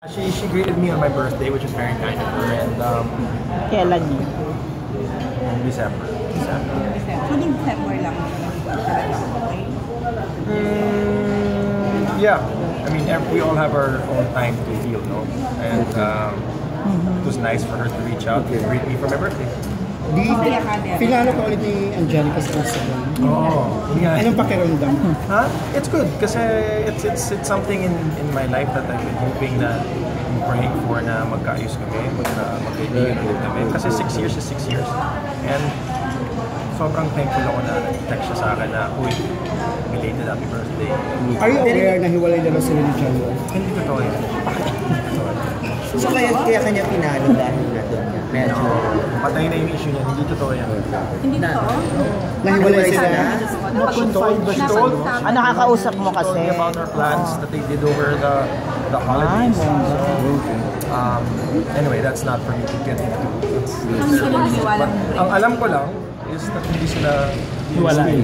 She greeted me on my birthday, which is very kind of her, and Kailan yun? December. So, December lang talaga, okay? Yeah, I mean, we all have our own time to heal, no? And it was nice for her to reach out and greet me for my birthday. Finalo ka ulit ni Angelica sa Instagram. Yeah. Anong pakiramdam? Huh? It's good kasi it's something in my life that I've been hoping na praying for na magkaayos kami, magkaibigan ulit kami. Kasi 6 years is 6 years. And sobrang thankful ako na text siya sa akin na, uy, belated happy birthday. Are you aware na hiwalay na sila ni John? Hindi totoo yan. So kaya kanya pinalo dahil na doon niya? Medyo patay na yung issue niya, hindi totoo yan. Hindi totoo? Nahiwalay sila? She told Nakakausap mo She told kasi. me about her plans that they did over the holidays. Anyway, that's not for me to get into. Hindi ko naniniwala mo. Ang alam ko lang is that hindi sila Hiwalay.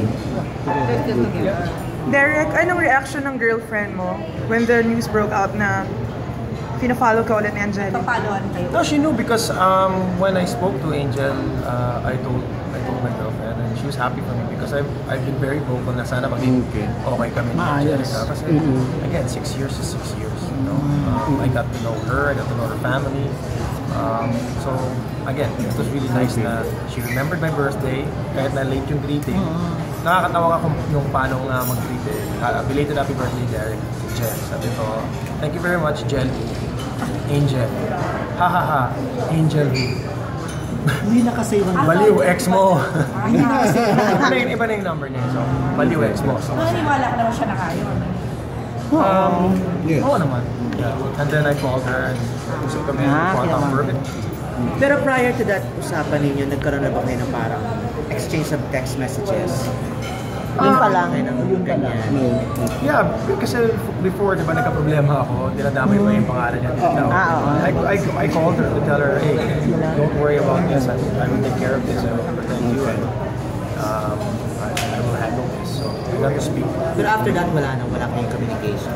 Derek, anong reaction ng girlfriend mo when the news broke out na pina-follow ka ulit ni Angelica? Papaanoan kayo? No, she knew because when I spoke to Angel, I told my girlfriend and she was happy for me because I've been very vocal na sana maging okay kami ni Angelica. Kasi again, 6 years is 6 years. You know? I got to know her, I got to know her family. So again, it was really nice na she remembered my birthday kahit na late yung greeting. Nakakatawa ka kung yung paano nga mag-greet eh. Belated happy birthday, Derek. Jen, sabi ko, thank you very much, Jen. Angel. Ha ha ha. Angel. Hindi nakasave ang Baliw, ex mo. Iba na yung number niya. So, baliw, ex mo. So, Naniniwala ka naman siya na kayo. Yes. Oo naman. Yeah. And then I called her and usap kami quantum perfect. Pero prior to that usapan ninyo, nagkaroon na ba kayo ng parang exchange of text messages? Yun pa lang. Ganyan. Yeah, kasi before, di ba nagka-problema ako, dinadamay mo yung pangalan niya. I called her to tell her, hey, don't worry about this. I will take care of this. I will protect you. And, I will handle this. So, I got to speak. Pero after that, wala kayong communication?